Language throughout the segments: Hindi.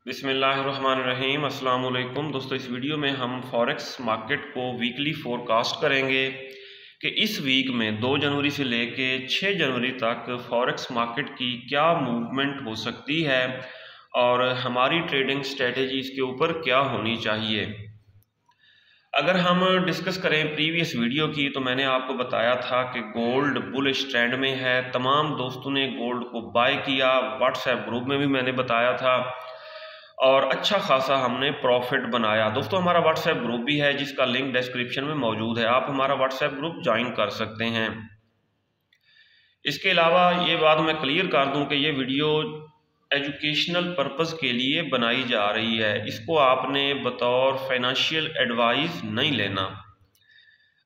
बिस्मिल्लाहिर्रहमानिर्रहीम अस्सलाम वालेकुम दोस्तों। इस वीडियो में हम फॉरेक्स मार्केट को वीकली फोरकास्ट करेंगे कि इस वीक में 2 जनवरी से लेके 6 जनवरी तक फॉरेक्स मार्केट की क्या मूवमेंट हो सकती है और हमारी ट्रेडिंग स्ट्रेटेजी इसके ऊपर क्या होनी चाहिए। अगर हम डिस्कस करें प्रीवियस वीडियो की तो मैंने आपको बताया था कि गोल्ड बुलिश ट्रेंड में है। तमाम दोस्तों ने गोल्ड को बाय किया, व्हाट्सएप ग्रुप में भी मैंने बताया था और अच्छा खासा हमने प्रॉफिट बनाया। दोस्तों हमारा व्हाट्सएप ग्रुप भी है जिसका लिंक डिस्क्रिप्शन में मौजूद है, आप हमारा व्हाट्सएप ग्रुप ज्वाइन कर सकते हैं। इसके अलावा ये बात मैं क्लियर कर दूं कि ये वीडियो एजुकेशनल पर्पस के लिए बनाई जा रही है, इसको आपने बतौर फाइनेंशियल एडवाइस नहीं लेना।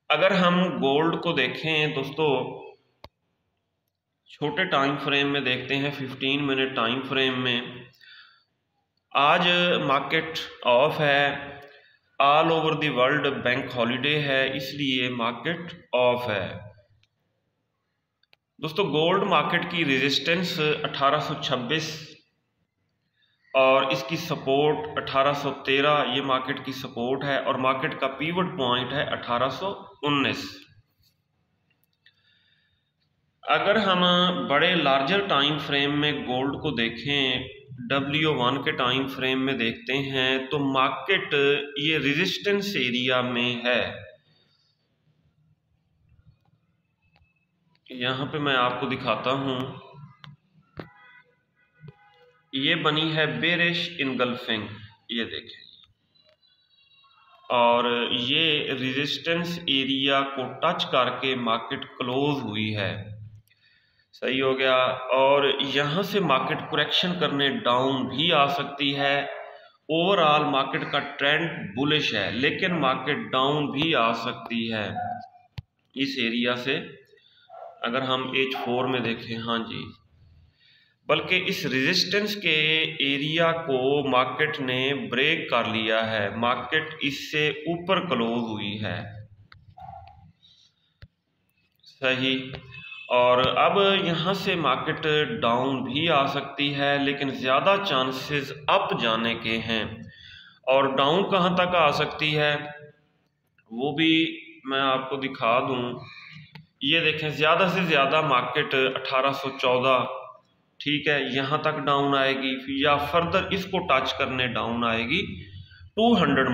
अगर हम गोल्ड को देखें दोस्तों, छोटे टाइम फ्रेम में देखते हैं, 15 मिनट टाइम फ्रेम में आज मार्केट ऑफ है, all over the world bank holiday है, इसलिए मार्केट ऑफ है। दोस्तों गोल्ड मार्केट की रेजिस्टेंस 1826 और इसकी सपोर्ट 1813, ये मार्केट की सपोर्ट है और मार्केट का पीवट पॉइंट है 1819। अगर हम बड़े लार्जर टाइम फ्रेम में गोल्ड को देखें, W1 के टाइम फ्रेम में देखते हैं तो मार्केट ये रेजिस्टेंस एरिया में है। यहां पे मैं आपको दिखाता हूं, ये बनी है बेरिश इनगल्फिंग, ये देखें, और ये रेजिस्टेंस एरिया को टच करके मार्केट क्लोज हुई है। सही हो गया। और यहाँ से मार्केट करेक्शन करने डाउन भी आ सकती है। ओवरऑल मार्केट का ट्रेंड बुलिश है लेकिन मार्केट डाउन भी आ सकती है इस एरिया से। अगर हम H4 में देखें, हाँ जी, बल्कि इस रेजिस्टेंस के एरिया को मार्केट ने ब्रेक कर लिया है, मार्केट इससे ऊपर क्लोज हुई है। सही। और अब यहाँ से मार्केट डाउन भी आ सकती है लेकिन ज़्यादा चांसेस अप जाने के हैं। और डाउन कहाँ तक आ सकती है वो भी मैं आपको दिखा दूँ। ये देखें, ज़्यादा से ज़्यादा मार्केट 1814, ठीक है, यहाँ तक डाउन आएगी या फर्दर इसको टच करने डाउन आएगी 200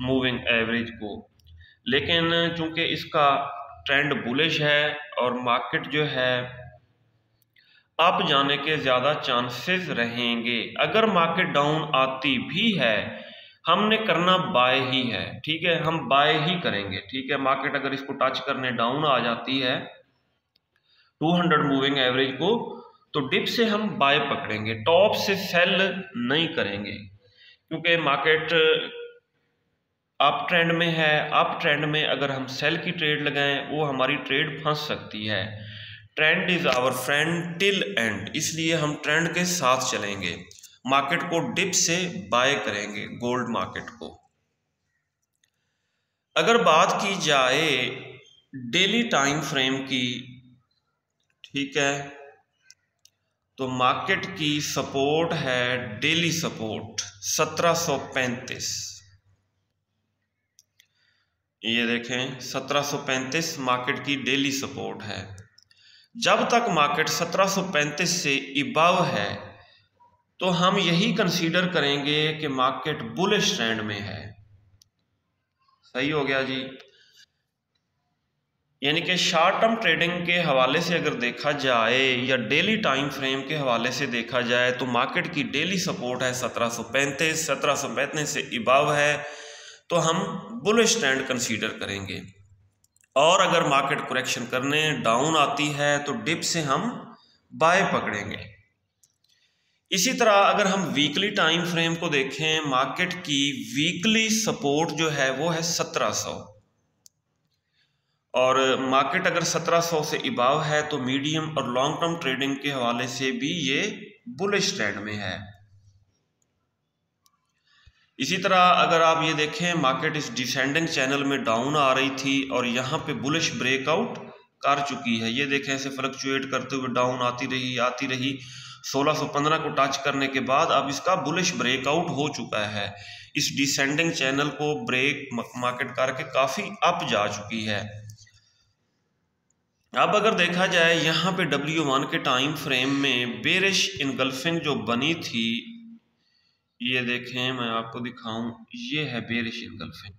मूविंग एवरेज को। लेकिन चूंकि इसका ट्रेंड बुलिश है और मार्केट जो है अप जाने के ज़्यादा चांसेस रहेंगे। अगर मार्केट डाउन आती भी है हमने करना बाय ही है, ठीक है, हम बाय ही करेंगे, ठीक है। मार्केट अगर इसको टच करने डाउन आ जाती है 200 मूविंग एवरेज को तो डिप से हम बाय पकड़ेंगे, टॉप से सेल नहीं करेंगे, क्योंकि मार्केट अप ट्रेंड में है। अप ट्रेंड में अगर हम सेल की ट्रेड लगाएं वो हमारी ट्रेड फंस सकती है। Trend is our friend till end, इसलिए हम ट्रेंड के साथ चलेंगे, मार्केट को डिप से बाय करेंगे गोल्ड मार्केट को। अगर बात की जाए डेली टाइम फ्रेम की, ठीक है, तो मार्केट की सपोर्ट है, डेली सपोर्ट 1735, ये देखें 1735 मार्केट की डेली सपोर्ट है। जब तक मार्केट 1735 से इबव है तो हम यही कंसीडर करेंगे कि मार्केट बुलिश ट्रेंड में है। सही हो गया जी। यानी कि शॉर्ट टर्म ट्रेडिंग के हवाले से अगर देखा जाए या डेली टाइम फ्रेम के हवाले से देखा जाए तो मार्केट की डेली सपोर्ट है 1735। 1735 से इबव है तो हम बुलिश ट्रेंड कंसीडर करेंगे। और अगर मार्केट करेक्शन करने डाउन आती है तो डिप से हम बाय पकड़ेंगे। इसी तरह अगर हम वीकली टाइम फ्रेम को देखें, मार्केट की वीकली सपोर्ट जो है वो है 1700 और मार्केट अगर 1700 से इबाव है तो मीडियम और लॉन्ग टर्म ट्रेडिंग के हवाले से भी ये बुलिश ट्रेंड में है। इसी तरह अगर आप ये देखें, मार्केट इस डिसेंडिंग चैनल में डाउन आ रही थी और यहाँ पे बुलिश ब्रेकआउट कर चुकी है। ये देखें, ऐसे फ्लक्चुएट करते हुए डाउन आती रही 1615 को टच करने के बाद अब इसका बुलिश ब्रेकआउट हो चुका है। इस डिसेंडिंग चैनल को ब्रेक मार्केट करके काफ़ी अप जा चुकी है। अब अगर देखा जाए यहाँ पे W1 के टाइम फ्रेम में बेरिश इनगल्फिंग जो बनी थी, ये देखें मैं आपको दिखाऊं, ये है बेरिश इनगल्फिंग।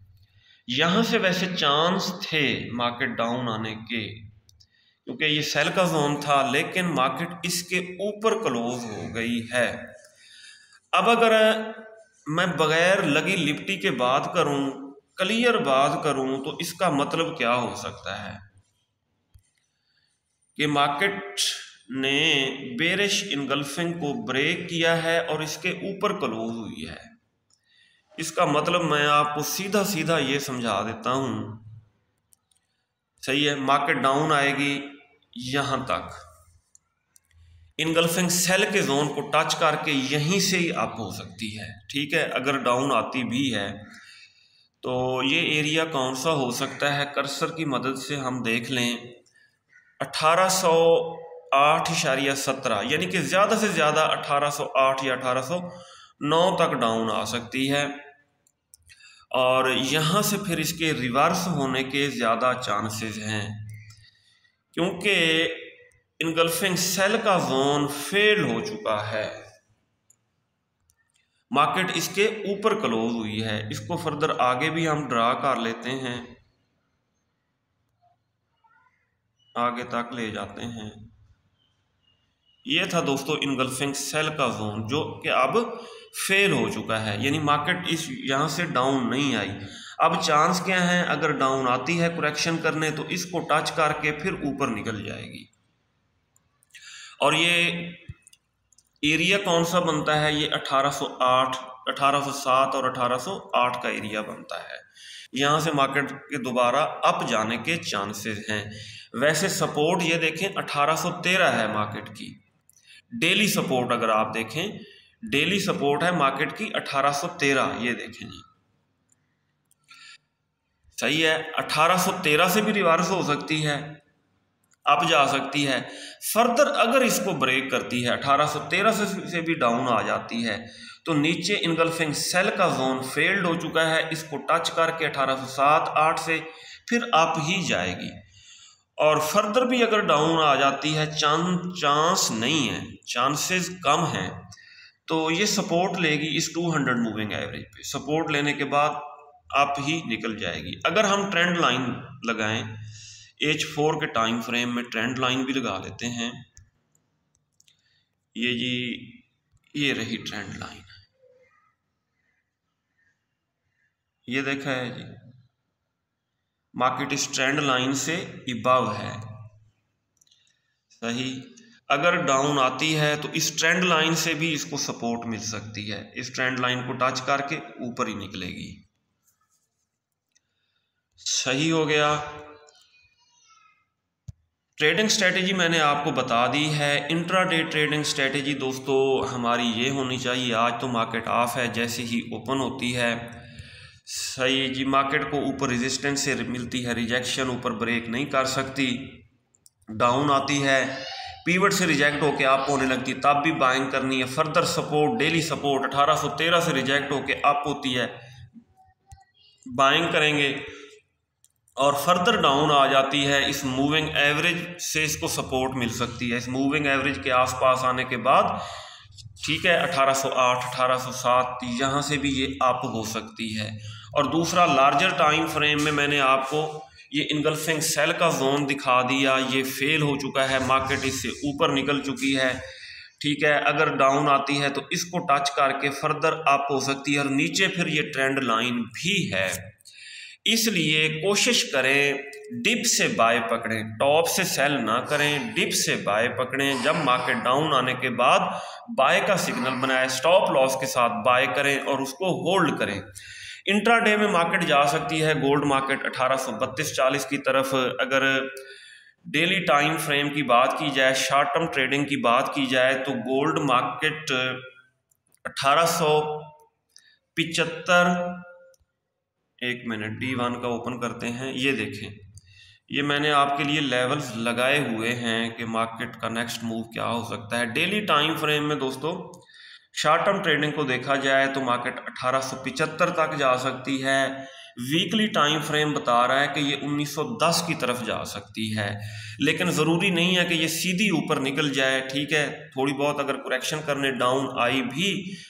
यहाँ से वैसे चांस थे मार्केट डाउन आने के, क्योंकि ये सेल का जोन था, लेकिन मार्केट इसके ऊपर क्लोज हो गई है। अब अगर मैं बगैर लगी लिपटी के बात करूं, क्लियर बात करूं, तो इसका मतलब क्या हो सकता है कि मार्केट ने बेरिश इनगल्फिंग को ब्रेक किया है और इसके ऊपर क्लोज हुई है। इसका मतलब मैं आपको सीधा सीधा ये समझा देता हूं, सही है, मार्केट डाउन आएगी यहां तक, इनगल्फिंग सेल के जोन को टच करके यहीं से ही अप हो सकती है। ठीक है, अगर डाउन आती भी है तो ये एरिया कौन सा हो सकता है, कर्सर की मदद से हम देख लें, 1808.17, यानी कि ज़्यादा से ज़्यादा 1808 या 1809 तक डाउन आ सकती है, और यहाँ से फिर इसके रिवर्स होने के ज़्यादा चांसेस हैं, क्योंकि इनगल्फिंग सेल का जोन फेल हो चुका है, मार्केट इसके ऊपर क्लोज हुई है। इसको फर्दर आगे भी हम ड्रा कर लेते हैं, आगे तक ले जाते हैं। ये था दोस्तों इनगल्फिंग सेल का जोन, जो कि अब फेल हो चुका है, यानी मार्केट इस यहाँ से डाउन नहीं आई। अब चांस क्या है, अगर डाउन आती है करेक्शन करने तो इसको टच करके फिर ऊपर निकल जाएगी, और ये एरिया कौन सा बनता है, ये 1808, 1807 और 1808 का एरिया बनता है। यहाँ से मार्केट के दोबारा अप जाने के चांसेस हैं। वैसे सपोर्ट ये देखें 1813 है मार्केट की, डेली सपोर्ट अगर आप देखें, डेली सपोर्ट है मार्केट की 1813, ये देखें जी, सही है। 1813 से भी रिवर्स हो सकती है, अप जा सकती है। फर्दर अगर इसको ब्रेक करती है, 1813 से भी डाउन आ जाती है, तो नीचे इनगल्फिंग सेल का जोन फेल्ड हो चुका है, इसको टच करके 1807-8 से फिर अप ही जाएगी। और फर्दर भी अगर डाउन आ जाती है, चांस नहीं है, चांसेस कम हैं, तो ये सपोर्ट लेगी इस 200 मूविंग एवरेज पे, सपोर्ट लेने के बाद अप ही निकल जाएगी। अगर हम ट्रेंड लाइन लगाएं, H4 के टाइम फ्रेम में ट्रेंड लाइन भी लगा लेते हैं, ये जी, ये रही ट्रेंड लाइन, ये देखा है जी, मार्केट इस ट्रेंड लाइन से इबव है, सही। अगर डाउन आती है तो इस ट्रेंड लाइन से भी इसको सपोर्ट मिल सकती है, इस ट्रेंड लाइन को टच करके ऊपर ही निकलेगी, सही हो गया। ट्रेडिंग स्ट्रेटेजी मैंने आपको बता दी है। इंट्राडे ट्रेडिंग स्ट्रेटेजी दोस्तों हमारी ये होनी चाहिए, आज तो मार्केट ऑफ है, जैसे ही ओपन होती है, सही जी, मार्केट को ऊपर रेजिस्टेंस से मिलती है रिजेक्शन, ऊपर ब्रेक नहीं कर सकती, डाउन आती है, पीवट से रिजेक्ट होके अप होने लगती, तब भी बाइंग करनी है। फर्दर सपोर्ट, डेली सपोर्ट 1813 से रिजेक्ट होके अप होती है, बाइंग करेंगे, और फर्दर डाउन आ जाती है, इस मूविंग एवरेज से इसको सपोर्ट मिल सकती है, इस मूविंग एवरेज के आसपास आने के बाद, ठीक है, 1808, 1807, यहाँ से भी ये अप हो सकती है। और दूसरा लार्जर टाइम फ्रेम में मैंने आपको ये इनगल्फिंग सेल का जोन दिखा दिया, ये फेल हो चुका है, मार्केट इससे ऊपर निकल चुकी है, ठीक है। अगर डाउन आती है तो इसको टच करके फर्दर अप हो सकती है, और नीचे फिर ये ट्रेंड लाइन भी है, इसलिए कोशिश करें डिप से बाय पकड़ें, टॉप से सेल ना करें, डिप से बाय पकड़ें। जब मार्केट डाउन आने के बाद बाय का सिग्नल बनाए, स्टॉप लॉस के साथ बाय करें और उसको होल्ड करें। इंट्राडे में मार्केट जा सकती है, गोल्ड मार्केट 1832-40 की तरफ। अगर डेली टाइम फ्रेम की बात की जाए, शॉर्ट टर्म ट्रेडिंग की बात की जाए, तो गोल्ड मार्केट 1875, एक मिनट D1 का ओपन करते हैं, ये देखें, ये मैंने आपके लिए लेवल्स लगाए हुए हैं कि मार्केट का नेक्स्ट मूव क्या हो सकता है। डेली टाइम फ्रेम में दोस्तों शॉर्ट टर्म ट्रेडिंग को देखा जाए तो मार्केट 1875 तक जा सकती है। वीकली टाइम फ्रेम बता रहा है कि ये 1910 की तरफ जा सकती है, लेकिन ज़रूरी नहीं है कि ये सीधी ऊपर निकल जाए। ठीक है, थोड़ी बहुत अगर करेक्शन करने डाउन आई भी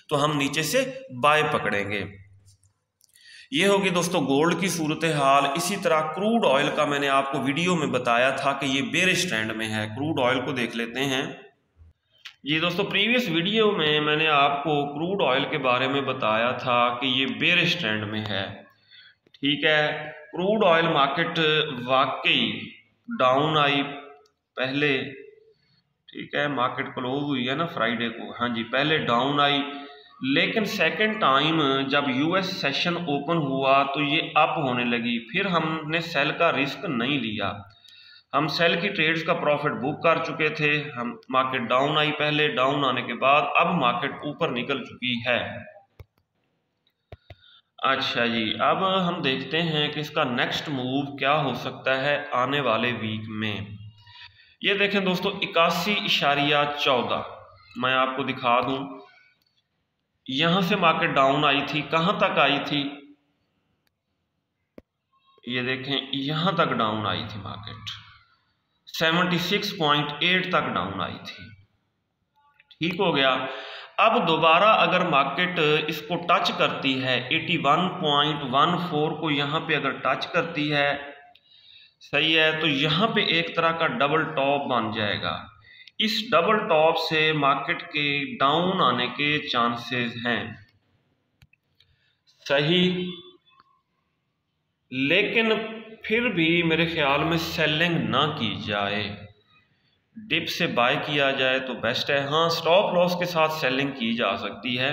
तो हम नीचे से बाय पकड़ेंगे। ये होगी दोस्तों गोल्ड की सूरत हाल। इसी तरह क्रूड ऑयल का मैंने आपको वीडियो में बताया था कि ये बेरिश ट्रेंड में है। क्रूड ऑयल को देख लेते हैं। जी दोस्तों, प्रीवियस वीडियो में मैंने आपको क्रूड ऑयल के बारे में बताया था कि ये बेरिश ट्रेंड में है। ठीक है, क्रूड ऑयल मार्केट वाकई डाउन आई पहले। ठीक है, मार्केट क्लोज हुई है ना फ्राइडे को, हाँ जी, पहले डाउन आई, लेकिन सेकंड टाइम जब यूएस सेशन ओपन हुआ तो ये अप होने लगी। फिर हमने सेल का रिस्क नहीं लिया, हम सेल की ट्रेड्स का प्रॉफिट बुक कर चुके थे। हम मार्केट डाउन आई पहले, डाउन आने के बाद अब मार्केट ऊपर निकल चुकी है। अच्छा जी, अब हम देखते हैं कि इसका नेक्स्ट मूव क्या हो सकता है आने वाले वीक में। ये देखें दोस्तों 81.14 मैं आपको दिखा दूं। यहां से मार्केट डाउन आई थी, कहां तक आई थी, ये देखें यहां तक डाउन आई थी मार्केट, 76.8 तक डाउन आई थी। ठीक हो गया। अब दोबारा अगर मार्केट इसको टच करती है 81.14 को, यहां पे अगर टच करती है, सही है, तो यहां पे एक तरह का डबल टॉप बन जाएगा। इस डबल टॉप से मार्केट के डाउन आने के चांसेस हैं, सही, लेकिन फिर भी मेरे ख्याल में सेलिंग ना की जाए, डिप से बाय किया जाए तो बेस्ट है। हाँ, स्टॉप लॉस के साथ सेलिंग की जा सकती है।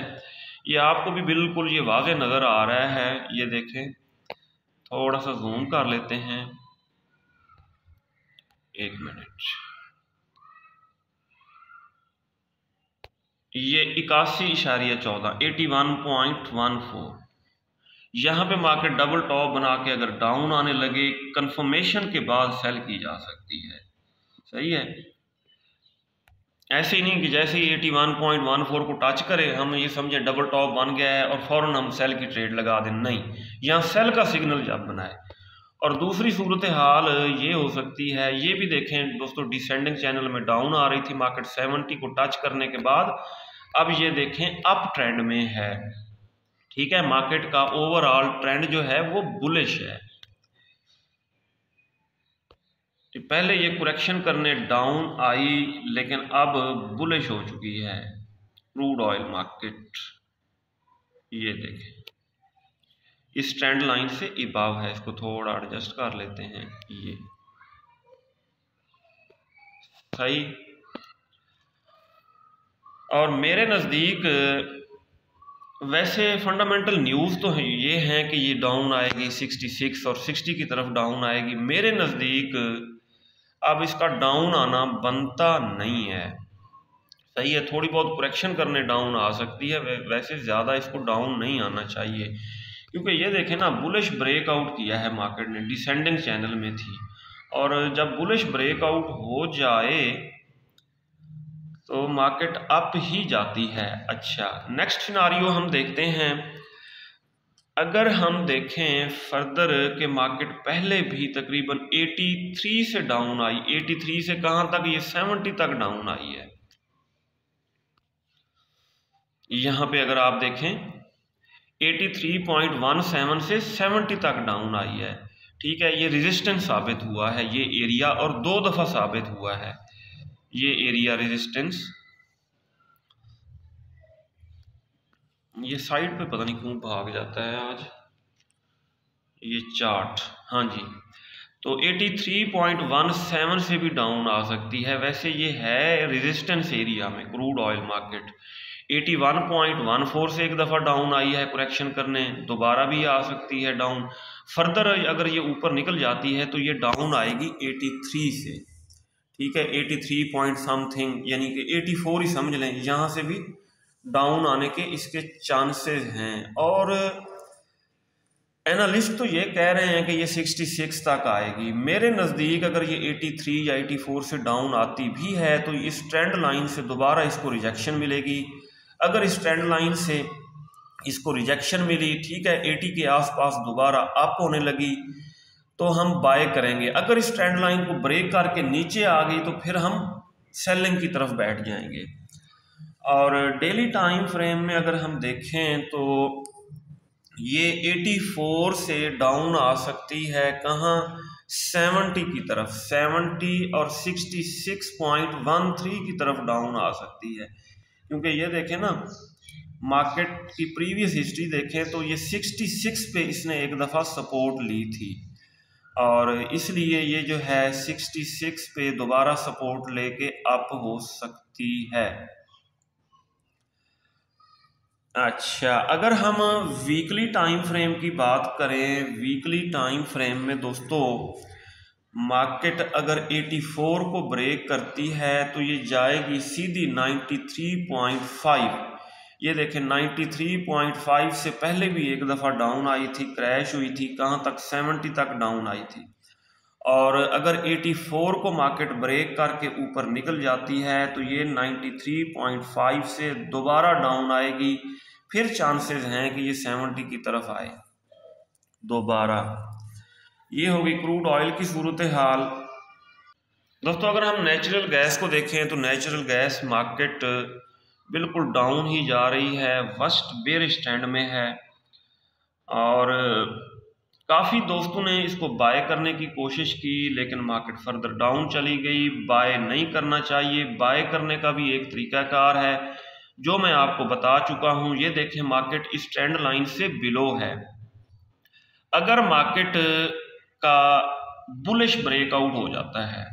ये आपको भी बिल्कुल ये वाज़ेह नज़र आ रहा है। ये देखें, थोड़ा सा जूम कर लेते हैं, एक मिनट। ये 81.14 81.14 यहाँ पे मार्केट डबल टॉप बना के अगर डाउन आने लगे, कंफर्मेशन के बाद सेल की जा सकती है, सही है। ऐसे ही नहीं कि जैसे ही 81.14 को टच करे हम ये समझे डबल टॉप बन गया है और फौरन हम सेल की ट्रेड लगा दें, नहीं, यहाँ सेल का सिग्नल जब बनाए। और दूसरी सूरत हाल ये हो सकती है, ये भी देखें दोस्तों, डिसेंडिंग चैनल में डाउन आ रही थी मार्केट, 70 को टच करने के बाद अब ये देखें अप ट्रेंड में है। ठीक है, मार्केट का ओवरऑल ट्रेंड जो है वो बुलिश है। पहले ये करेक्शन करने डाउन आई, लेकिन अब बुलिश हो चुकी है क्रूड ऑयल मार्केट। ये देखें इस ट्रेंड लाइन से इबाव है, इसको थोड़ा एडजस्ट कर लेते हैं, ये सही। और मेरे नज़दीक वैसे फंडामेंटल न्यूज़ तो ये हैं कि ये डाउन आएगी 66 और 60 की तरफ डाउन आएगी। मेरे नज़दीक अब इसका डाउन आना बनता नहीं है, सही है, थोड़ी बहुत करेक्शन करने डाउन आ सकती है, वैसे ज़्यादा इसको डाउन नहीं आना चाहिए। क्योंकि ये देखें ना, बुलिश ब्रेकआउट किया है मार्केट ने, डिसेंडिंग चैनल में थी, और जब बुलिश ब्रेकआउट हो जाए तो मार्केट अप ही जाती है। अच्छा, नेक्स्ट सिनारियो हम देखते हैं। अगर हम देखें फर्दर के मार्केट पहले भी तकरीबन 83 से डाउन आई, 83 से कहां तक, ये 70 तक डाउन आई है। यहां पे अगर आप देखें 83.17 से 70 तक डाउन आई है। ठीक है, ये रेजिस्टेंस साबित हुआ है, ये एरिया, और 2 दफा साबित हुआ है ये एरिया रेजिस्टेंस। ये साइड पे पता नहीं क्यों भाग जाता है आज ये चार्ट, हाँ जी, तो 83.17 से भी डाउन आ सकती है। वैसे ये है रेजिस्टेंस एरिया में क्रूड ऑयल मार्केट। 81.14 से एक दफ़ा डाउन आई है करेक्शन करने, दोबारा भी आ सकती है डाउन। फर्दर अगर ये ऊपर निकल जाती है तो ये डाउन आएगी 83 से। ठीक है, 83 पॉइंट समथिंग, यानी कि 84 ही समझ लें, यहाँ से भी डाउन आने के इसके चांसेस हैं। और एनालिस्ट तो ये कह रहे हैं कि ये 66 तक आएगी। मेरे नज़दीक अगर ये 83 या 84 से डाउन आती भी है तो इस ट्रेंड लाइन से दोबारा इसको रिजेक्शन मिलेगी। अगर इस ट्रेंड लाइन से इसको रिजेक्शन मिली, ठीक है, 80 के आसपास दोबारा अप होने लगी तो हम बाय करेंगे। अगर इस ट्रेंड लाइन को ब्रेक करके नीचे आ गई तो फिर हम सेलिंग की तरफ बैठ जाएंगे। और डेली टाइम फ्रेम में अगर हम देखें तो ये 84 से डाउन आ सकती है कहाँ, 70 की तरफ, 70 और 66.13 की तरफ डाउन आ सकती है। क्योंकि ये देखें ना, मार्केट की प्रीवियस हिस्ट्री देखें तो ये 66 पे इसने एक दफ़ा सपोर्ट ली थी और इसलिए ये जो है 66 पे दोबारा सपोर्ट लेके अप हो सकती है। अच्छा, अगर हम वीकली टाइम फ्रेम की बात करें, वीकली टाइम फ्रेम में दोस्तों मार्केट अगर 84 को ब्रेक करती है तो ये जाएगी सीधी 93.5। ये देखें 93.5 से पहले भी एक दफ़ा डाउन आई थी, क्रैश हुई थी, कहाँ तक, 70 तक डाउन आई थी। और अगर 84 को मार्केट ब्रेक करके ऊपर निकल जाती है तो ये 93.5 से दोबारा डाउन आएगी, फिर चांसेस हैं कि ये 70 की तरफ आए दोबारा। ये होगी क्रूड ऑयल की सूरत हाल। दोस्तों अगर हम नेचुरल गैस को देखें तो नेचुरल गैस मार्केट बिल्कुल डाउन ही जा रही है, वर्स्ट बेयर स्टैंड में है और काफ़ी दोस्तों ने इसको बाय करने की कोशिश की लेकिन मार्केट फर्दर डाउन चली गई। बाय नहीं करना चाहिए। बाय करने का भी एक तरीकाकार है जो मैं आपको बता चुका हूं। ये देखें मार्केट इस ट्रेंड लाइन से बिलो है। अगर मार्केट का बुलिश ब्रेकआउट हो जाता है,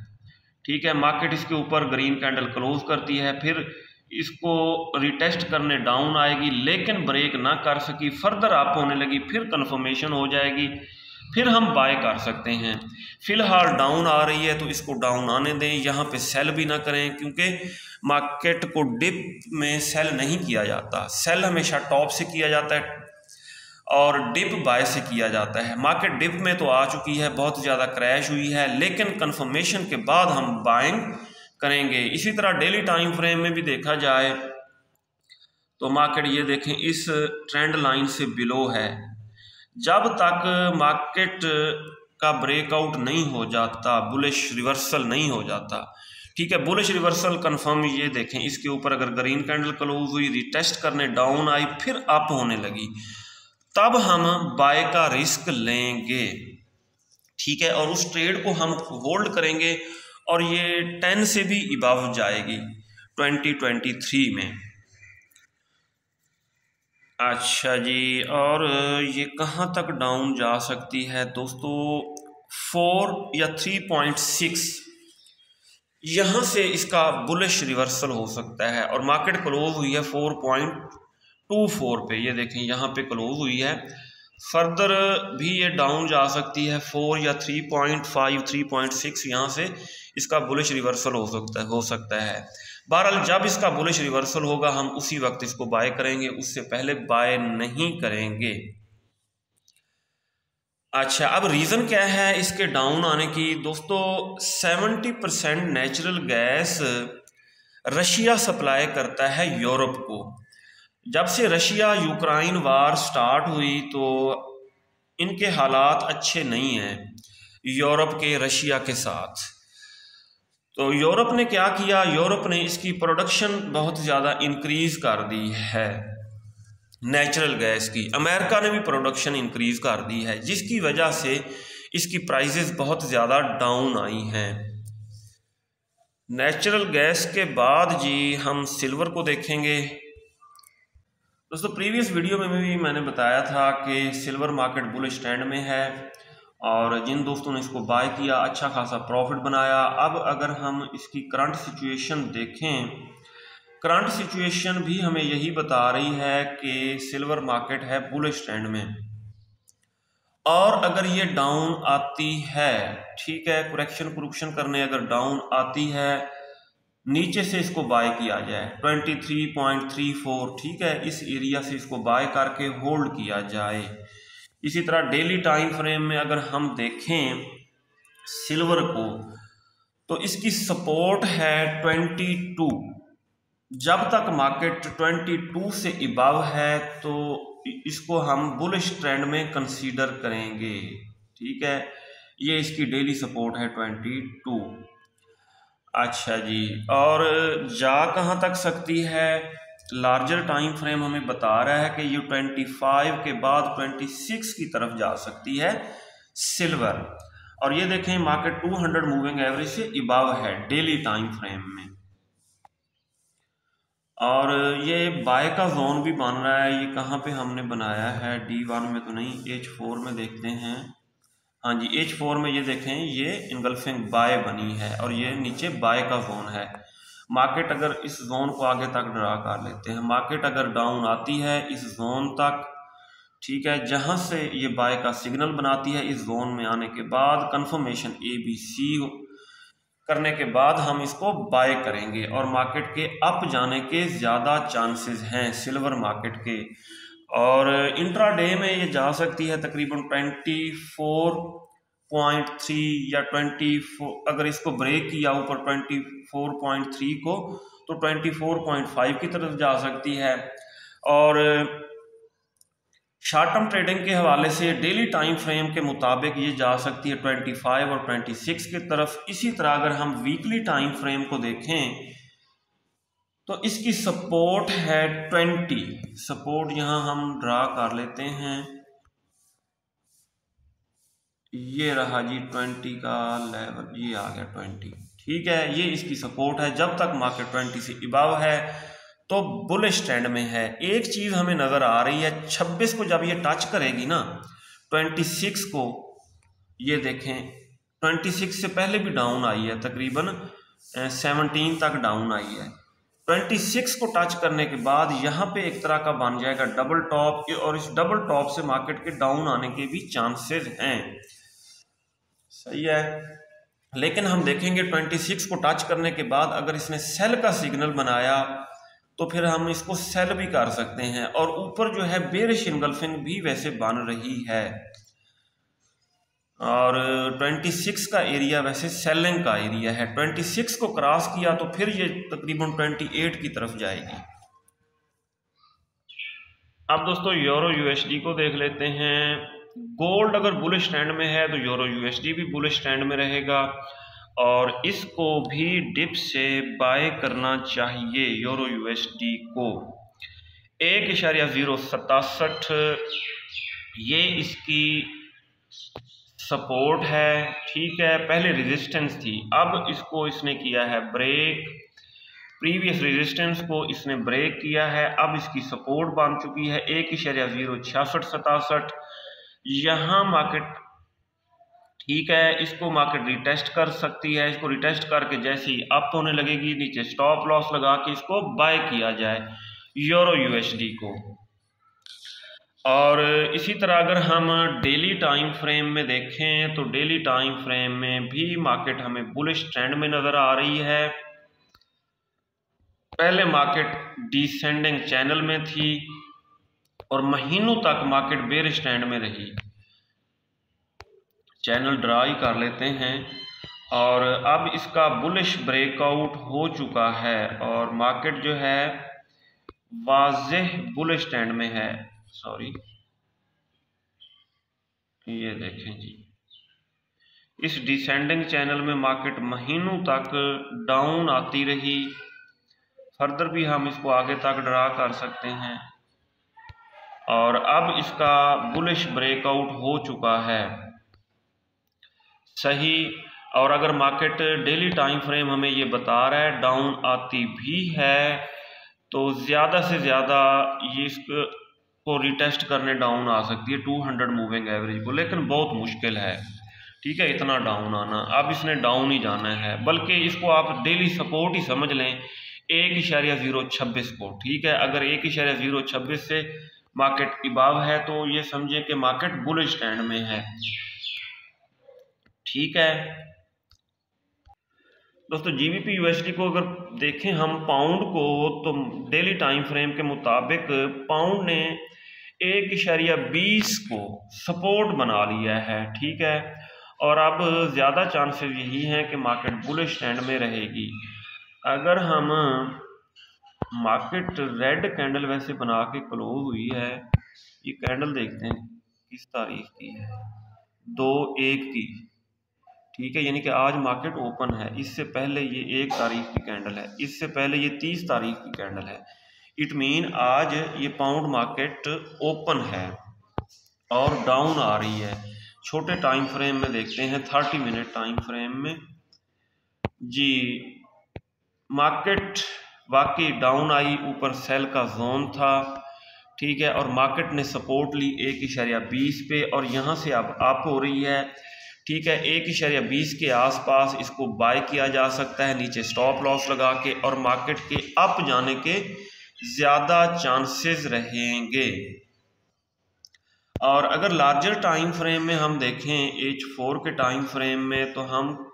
ठीक है, मार्केट इसके ऊपर ग्रीन कैंडल क्लोज करती है, फिर इसको रिटेस्ट करने डाउन आएगी लेकिन ब्रेक ना कर सकी, फर्दर अप होने लगी, फिर कंफर्मेशन हो जाएगी, फिर हम बाय कर सकते हैं। फिलहाल डाउन आ रही है तो इसको डाउन आने दें, यहाँ पे सेल भी ना करें क्योंकि मार्केट को डिप में सेल नहीं किया जाता। सेल हमेशा टॉप से किया जाता है और डिप बाय से किया जाता है। मार्केट डिप में तो आ चुकी है, बहुत ज़्यादा क्रैश हुई है, लेकिन कंफर्मेशन के बाद हम बाइंग करेंगे। इसी तरह डेली टाइम फ्रेम में भी देखा जाए तो मार्केट ये देखें इस ट्रेंड लाइन से बिलो है। जब तक मार्केट का ब्रेकआउट नहीं हो जाता, बुलिश रिवर्सल नहीं हो जाता, ठीक है, बुलिश रिवर्सल कंफर्म, ये देखें इसके ऊपर अगर ग्रीन कैंडल क्लोज हुई, रिटेस्ट करने डाउन आई, फिर अप होने लगी, तब हम बाय का रिस्क लेंगे, ठीक है, और उस ट्रेड को हम होल्ड करेंगे और ये 10 से भी इबव जाएगी 2023 में। अच्छा जी, और ये कहाँ तक डाउन जा सकती है दोस्तों, 4 या 3.6, यहाँ से इसका बुलिश रिवर्सल हो सकता है। और मार्केट क्लोज हुई है 4.24 पे, ये देखें यहाँ पे क्लोज हुई है, फर्दर भी ये डाउन जा सकती है 4 या 3.5, 3.6, यहाँ से इसका बुलिश रिवर्सल हो सकता है। बहरहाल जब इसका बुलिश रिवर्सल होगा हम उसी वक्त इसको बाय करेंगे, उससे पहले बाय नहीं करेंगे। अच्छा, अब रीज़न क्या है इसके डाउन आने की दोस्तों, 70% नेचुरल गैस रशिया सप्लाई करता है यूरोप को। जब से रशिया यूक्रेन वार स्टार्ट हुई तो इनके हालात अच्छे नहीं हैं यूरोप के रशिया के साथ। तो यूरोप ने क्या किया, यूरोप ने इसकी प्रोडक्शन बहुत ज़्यादा इंक्रीज़ कर दी है नेचुरल गैस की। अमेरिका ने भी प्रोडक्शन इंक्रीज़ कर दी है जिसकी वजह से इसकी प्राइसेस बहुत ज़्यादा डाउन आई हैं। नेचुरल गैस के बाद जी हम सिल्वर को देखेंगे। दोस्तों प्रीवियस वीडियो में भी मैंने बताया था कि सिल्वर मार्केट बुलिश ट्रेंड में है और जिन दोस्तों ने इसको बाय किया अच्छा खासा प्रॉफिट बनाया। अब अगर हम इसकी करंट सिचुएशन देखें, करंट सिचुएशन भी हमें यही बता रही है कि सिल्वर मार्केट है बुलिश ट्रेंड में। और अगर ये डाउन आती है, ठीक है, करेक्शन करने अगर डाउन आती है, नीचे से इसको बाय किया जाए 23.34, ठीक है, इस एरिया से इसको बाय करके होल्ड किया जाए। इसी तरह डेली टाइम फ्रेम में अगर हम देखें सिल्वर को, तो इसकी सपोर्ट है 22। जब तक मार्केट 22 से अबव है तो इसको हम बुलिश ट्रेंड में कंसीडर करेंगे। ठीक है, ये इसकी डेली सपोर्ट है 22। अच्छा जी, और जा कहाँ तक सकती है? लार्जर टाइम फ्रेम हमें बता रहा है कि ये 25 के बाद 26 की तरफ जा सकती है सिल्वर। और ये देखें मार्केट 200 मूविंग एवरेज से अबव है डेली टाइम फ्रेम में, और ये बाय का जोन भी बन रहा है। ये कहाँ पे हमने बनाया है? D1 में तो नहीं, H4 में देखते हैं। हाँ जी, H4 में ये देखें, ये इनगल्फिंग बाय बनी है और ये नीचे बाय का जोन है। मार्केट अगर इस जोन को आगे तक ड्रा कर लेते हैं, मार्केट अगर डाउन आती है इस जोन तक, ठीक है, जहां से ये बाय का सिग्नल बनाती है, इस जोन में आने के बाद कंफर्मेशन ABC करने के बाद हम इसको बाय करेंगे और मार्केट के अप जाने के ज़्यादा चांसेस हैं सिल्वर मार्केट के। और इंट्राडे में ये जा सकती है तकरीबन 24.3 या 24, अगर इसको ब्रेक किया ऊपर 24.3 को तो 24.5 की तरफ जा सकती है। और शॉर्ट टर्म ट्रेडिंग के हवाले से डेली टाइम फ्रेम के मुताबिक ये जा सकती है 25 और 26 की तरफ। इसी तरह अगर हम वीकली टाइम फ्रेम को देखें तो इसकी सपोर्ट है 20। सपोर्ट यहां हम ड्रा कर लेते हैं, ये रहा जी 20 का लेवल, ये आ गया 20। ठीक है, ये इसकी सपोर्ट है। जब तक मार्केट 20 से अबव है तो बुलिश ट्रेंड में है। एक चीज हमें नजर आ रही है, 26 को जब ये टच करेगी ना 26 को, ये देखें 26 से पहले भी डाउन आई है, तकरीबन 17 तक डाउन आई है। 26 को टच करने के बाद यहाँ पे एक तरह का बन जाएगा डबल टॉप, और इस डबल टॉप से मार्केट के डाउन आने के भी चांसेस हैं। सही है, लेकिन हम देखेंगे 26 को टच करने के बाद अगर इसने सेल का सिग्नल बनाया तो फिर हम इसको सेल भी कर सकते हैं। और ऊपर जो है बेरिश इनगल्फिंग भी वैसे बन रही है, और 26 का एरिया वैसे सेलिंग का एरिया है। 26 को क्रॉस किया तो फिर ये तकरीबन 28 की तरफ जाएगी। अब दोस्तों यूरो USD को देख लेते हैं। गोल्ड अगर बुलिश ट्रेंड में है तो यूरो USD भी बुलिश ट्रेंड में रहेगा, और इसको भी डिप से बाय करना चाहिए यूरो USD को। 1.067 ये इसकी सपोर्ट है। ठीक है, पहले रेजिस्टेंस थी, अब इसको इसने किया है ब्रेक। प्रीवियस रेजिस्टेंस को इसने ब्रेक किया है, अब इसकी सपोर्ट बन चुकी है 1.06667। यहाँ मार्केट ठीक है, इसको मार्केट रिटेस्ट कर सकती है। इसको रिटेस्ट करके जैसे ही अप होने लगेगी नीचे स्टॉप लॉस लगा के इसको बाय किया जाए यूरो USD को। और इसी तरह अगर हम डेली टाइम फ्रेम में देखें तो डेली टाइम फ्रेम में भी मार्केट हमें बुलिश ट्रेंड में नजर आ रही है। पहले मार्केट डिसेंडिंग चैनल में थी और महीनों तक मार्केट बेरिश ट्रेंड में रही। चैनल ड्रा ही कर लेते हैं, और अब इसका बुलिश ब्रेकआउट हो चुका है और मार्केट जो है वाज़ेह बुलिश ट्रेंड में है। सॉरी, ये देखें जी, इस डिसेंडिंग चैनल में मार्केट महीनों तक डाउन आती रही। फर्दर भी हम इसको आगे तक ड्रा कर सकते हैं, और अब इसका बुलिश ब्रेकआउट हो चुका है। सही, और अगर मार्केट डेली टाइम फ्रेम हमें ये बता रहा है डाउन आती भी है तो ज़्यादा से ज़्यादा ये इसको रिटेस्ट करने डाउन आ सकती है 200 मूविंग एवरेज को, लेकिन बहुत मुश्किल है। ठीक है, इतना डाउन आना, अब इसने डाउन ही जाना है, बल्कि इसको आप डेली सपोर्ट ही समझ लें 1.026 को। ठीक है, अगर 1.026 से मार्केट अबव है तो ये समझें कि मार्केट बुलिश ट्रेंड में है। ठीक है दोस्तों, GBP USD को अगर देखें हम पाउंड को, तो डेली टाइम फ्रेम के मुताबिक पाउंड ने 1.20 को सपोर्ट बना लिया है, ठीक है। और अब ज़्यादा चांसेस यही हैं कि मार्केट बुलिश ट्रेंड में रहेगी। अगर हम मार्केट रेड कैंडल वैसे बना के क्लोज हुई है, ये कैंडल देखते हैं किस तारीख की है, 2/1 की, ठीक है, यानी कि आज मार्केट ओपन है। इससे पहले ये 1 तारीख की कैंडल है, इससे पहले ये 30 तारीख की कैंडल है। इट मीन आज ये पाउंड मार्केट ओपन है और डाउन आ रही है। छोटे टाइम फ्रेम में देखते हैं, 30 मिनट टाइम फ्रेम में जी मार्केट वाकई डाउन आई, ऊपर सेल का जोन था, ठीक है, और मार्केट ने सपोर्ट ली 1.20 पे और यहाँ से अब अप हो रही है, ठीक है। 1.20 के आसपास इसको बाय किया जा सकता है नीचे स्टॉप लॉस लगा के, और मार्केट के अप जाने के ज़्यादा चांसेस रहेंगे। और अगर लार्जर टाइम फ्रेम में हम देखें H4 के टाइम फ्रेम में, तो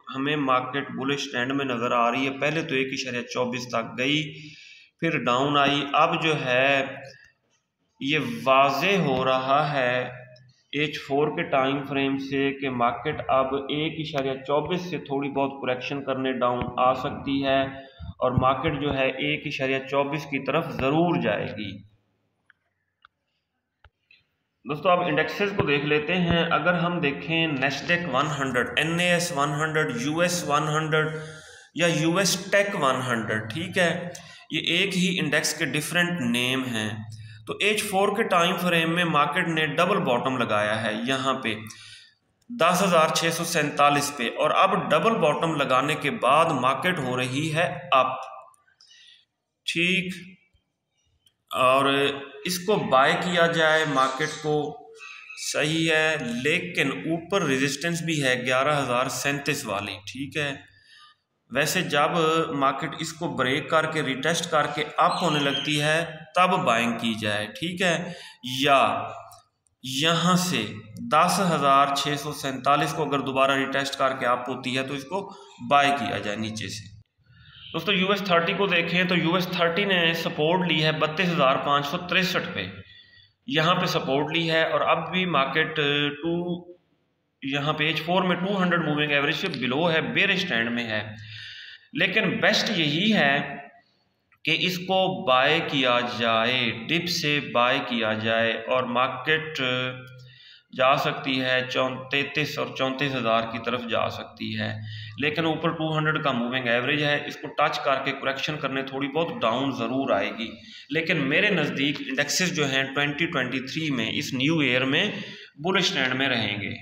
हमें मार्केट बुलिश ट्रेंड में नज़र आ रही है। पहले तो 1.24 तक गई, फिर डाउन आई, अब जो है ये वाजे हो रहा है H4 के टाइम फ्रेम से कि मार्केट अब 1.24 से थोड़ी बहुत करेक्शन करने डाउन आ सकती है और मार्केट जो है 1.24 की तरफ ज़रूर जाएगी। दोस्तों अब इंडेक्सेस को देख लेते हैं। अगर हम देखें नेस्डेक 100, NAS 100, US 100 या US टेक 100, ठीक है, ये एक ही इंडेक्स के डिफरेंट नेम हैं। तो H4 के टाइम फ्रेम में मार्केट ने डबल बॉटम लगाया है यहाँ पे 10,647 पे, और अब डबल बॉटम लगाने के बाद मार्केट हो रही है अप, ठीक, और इसको बाय किया जाए मार्केट को सही है, लेकिन ऊपर रेजिस्टेंस भी है 11,037 वाली, ठीक है। वैसे जब मार्केट इसको ब्रेक करके रिटेस्ट करके अप होने लगती है तब बाइंग की जाए, ठीक है, या यहाँ से 10,647 को अगर दोबारा रिटेस्ट करके अप होती है तो इसको बाय किया जाए नीचे से। दोस्तों US 30 को देखें तो US 30 ने सपोर्ट ली है 32,563 पे, यहाँ पे सपोर्ट ली है, और अब भी मार्केट यहाँ पे H4 में 200 मूविंग एवरेज से बिलो है, बेरिश ट्रेंड में है। लेकिन बेस्ट यही है कि इसको बाय किया जाए, डिप से बाय किया जाए, और मार्केट जा सकती है 33 और 34,000 की तरफ जा सकती है, लेकिन ऊपर 200 का मूविंग एवरेज है, इसको टच करके करेक्शन करने थोड़ी बहुत डाउन ज़रूर आएगी। लेकिन मेरे नज़दीक इंडेक्सेस जो हैं 2023 में इस न्यू ईयर में बुलिश ट्रेंड में रहेंगे।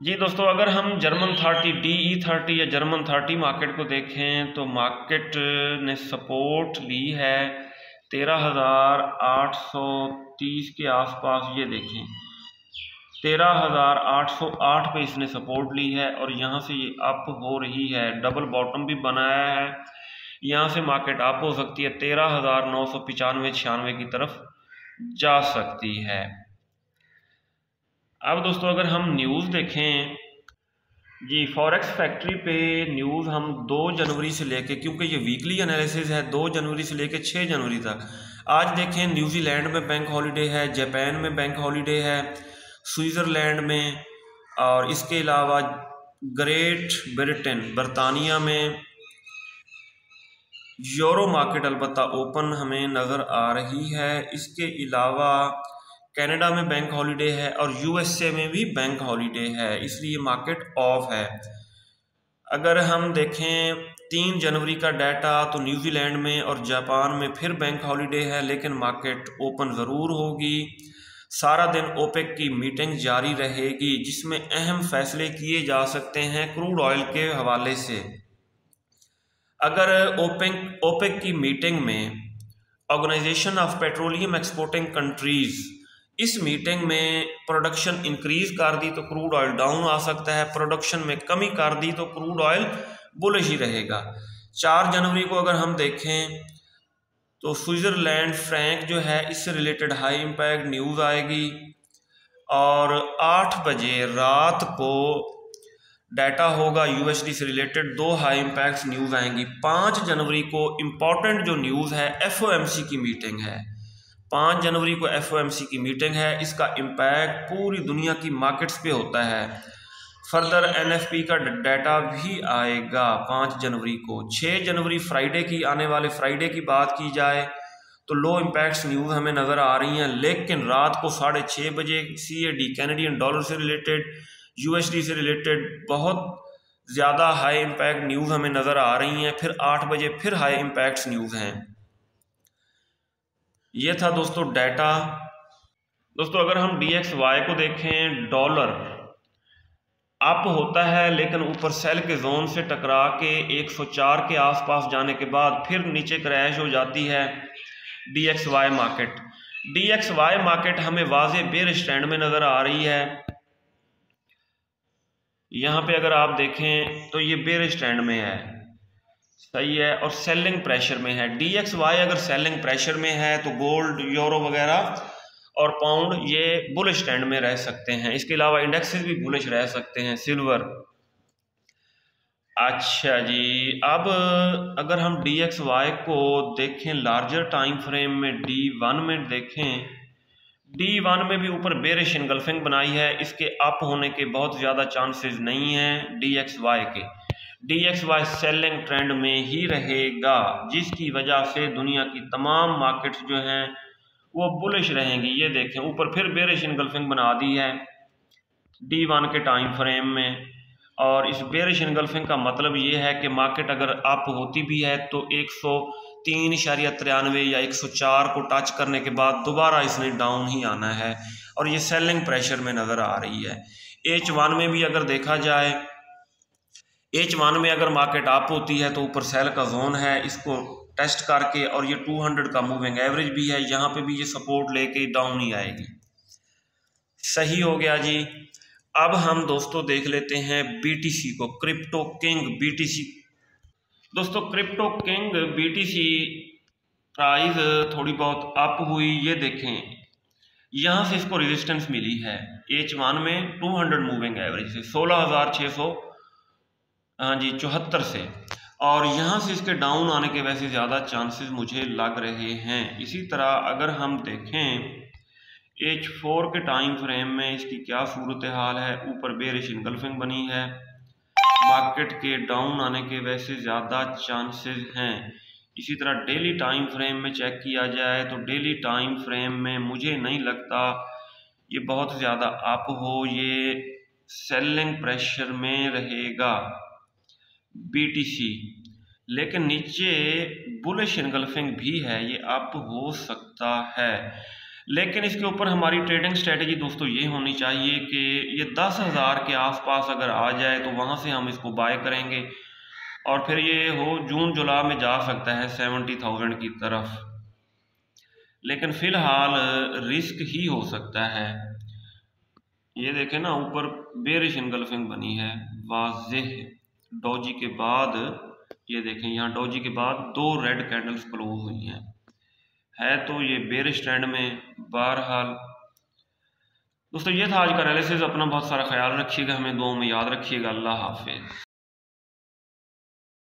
जी दोस्तों, अगर हम जर्मन 30 DE30 या जर्मन 30 मार्केट को देखें तो मार्केट ने सपोर्ट ली है 13,830 के आसपास, ये देखें 13,808 पे इसने सपोर्ट ली है, और यहाँ से ये अप हो रही है, डबल बॉटम भी बनाया है, यहाँ से मार्केट अप हो सकती है 13,995-96 की तरफ जा सकती है। अब दोस्तों अगर हम न्यूज़ देखें जी, फॉरेक्स फैक्ट्री पे न्यूज़ हम 2 जनवरी से लेके, क्योंकि ये वीकली एनालिसिस है, 2 जनवरी से लेके 6 जनवरी तक। आज देखें न्यूजीलैंड में बैंक हॉलीडे है, जापान में बैंक हॉलीडे है, स्विट्ज़रलैंड में, और इसके अलावा ग्रेट ब्रिटेन बरतानिया में, यूरो मार्केट अलबत्ता ओपन हमें नज़र आ रही है। इसके अलावा कनाडा में बैंक हॉलीडे है और USA में भी बैंक हॉलीडे है, इसलिए मार्केट ऑफ है। अगर हम देखें 3 जनवरी का डाटा तो न्यूजीलैंड में और जापान में फिर बैंक हॉलीडे है, लेकिन मार्केट ओपन ज़रूर होगी। सारा दिन ओपेक की मीटिंग जारी रहेगी, जिसमें अहम फैसले किए जा सकते हैं क्रूड ऑयल के हवाले से। अगर ओपेक की मीटिंग में organisation of petroleum exporting countries इस मीटिंग में प्रोडक्शन इंक्रीज कर दी तो क्रूड ऑयल डाउन आ सकता है, प्रोडक्शन में कमी कर दी तो क्रूड ऑयल बुलिश ही रहेगा। 4 जनवरी को अगर हम देखें तो स्विट्ज़रलैंड फ्रैंक जो है इससे रिलेटेड हाई इम्पैक्ट न्यूज़ आएगी, और 8 बजे रात को डाटा होगा USD से रिलेटेड, 2 हाई इम्पैक्ट न्यूज़ आएंगी। 5 जनवरी को इम्पॉर्टेंट जो न्यूज़ है FOMC की मीटिंग है, 5 जनवरी को FOMC की मीटिंग है, इसका इम्पैक्ट पूरी दुनिया की मार्केट्स पे होता है। फर्दर NFP का डाटा भी आएगा 5 जनवरी को। 6 जनवरी फ्राइडे की, आने वाले फ्राइडे की बात की जाए तो लो इम्पैक्ट्स न्यूज़ हमें नज़र आ रही हैं, लेकिन रात को 6:30 बजे CAD कैनेडियन डॉलर से रिलेटेड, USD से रिलेटेड बहुत ज़्यादा हाई इम्पैक्ट न्यूज़ हमें नज़र आ रही हैं। फिर 8 बजे फिर हाई इम्पैक्ट्स न्यूज़ हैं। ये था दोस्तों डाटा। दोस्तों अगर हम DXY को देखें, डॉलर अप होता है लेकिन ऊपर सेल के जोन से टकरा के 104 के आसपास जाने के बाद फिर नीचे क्रैश हो जाती है DXY मार्केट। DXY मार्केट हमें वाज़े बेयरिश ट्रेंड में नज़र आ रही है। यहाँ पे अगर आप देखें तो ये बेयरिश ट्रेंड में है, सही है, और सेलिंग प्रेशर में है। DXY अगर सेलिंग प्रेशर में है तो गोल्ड, यूरो वगैरह और पाउंड ये बुलिश ट्रेंड में रह सकते हैं। इसके अलावा इंडेक्सेस भी बुलिश रह सकते हैं, सिल्वर। अच्छा जी, अब अगर हम DXY को देखें लार्जर टाइम फ्रेम में, D1 में देखें, D1 में भी ऊपर बेरिश इनगल्फिंग बनाई है। इसके अप होने के बहुत ज़्यादा चांसेस नहीं हैं DXY के। DXY सेलिंग ट्रेंड में ही रहेगा, जिसकी वजह से दुनिया की तमाम मार्केट्स जो हैं वो बुलिश रहेंगी। ये देखें ऊपर फिर बेरिश इनगल्फिंग बना दी है D1 के टाइम फ्रेम में, और इस बेरिश इनगल्फिंग का मतलब ये है कि मार्केट अगर अप होती भी है तो 103.93 या 104 को टच करने के बाद दोबारा इसने डाउन ही आना है, और ये सेलिंग प्रेशर में नज़र आ रही है। H1 में भी अगर देखा जाए, H1 में अगर मार्केट अप होती है तो ऊपर सेल का जोन है, इसको टेस्ट करके, और ये 200 का मूविंग एवरेज भी है, यहाँ पे भी ये सपोर्ट लेके डाउन ही आएगी। सही हो गया जी। अब हम दोस्तों देख लेते हैं BTC को, क्रिप्टो किंग BTC। दोस्तों क्रिप्टो किंग BTC प्राइस थोड़ी बहुत अप हुई, ये देखें यहाँ से इसको रेजिस्टेंस मिली है H1 में 200 मूविंग एवरेज से 16,600 74 से, और यहाँ से इसके डाउन आने के वैसे ज़्यादा चांसेस मुझे लग रहे हैं। इसी तरह अगर हम देखें H4 के टाइम फ्रेम में इसकी क्या सूरत हाल है, ऊपर बेरिश इनगल्फिंग बनी है, मार्केट के डाउन आने के वैसे ज़्यादा चांसेस हैं। इसी तरह डेली टाइम फ्रेम में चेक किया जाए तो डेली टाइम फ्रेम में मुझे नहीं लगता ये बहुत ज़्यादा अप हो, ये सेलिंग प्रेशर में रहेगा BTC, लेकिन नीचे बुलिश इनगल्फिंग भी है, ये अप हो सकता है। लेकिन इसके ऊपर हमारी ट्रेडिंग स्ट्रेटजी दोस्तों ये होनी चाहिए कि ये 10,000 के आसपास अगर आ जाए तो वहाँ से हम इसको बाय करेंगे, और फिर ये हो जून जुलाई में जा सकता है 70,000 की तरफ, लेकिन फ़िलहाल रिस्क ही हो सकता है। ये देखें ना, ऊपर बेरिश इनगल्फिंग बनी है वाज़ेह डोजी के बाद, ये देखें यहाँ डोजी के बाद 2 रेड कैंडल्स क्लोज हुई हैं, है तो ये बेरिश ट्रेंड में। बहरहाल दोस्तों ये था आज का एनालिसिस। अपना बहुत सारा ख्याल रखिएगा, हमें दुआओं में याद रखिएगा। अल्लाह हाफिज़।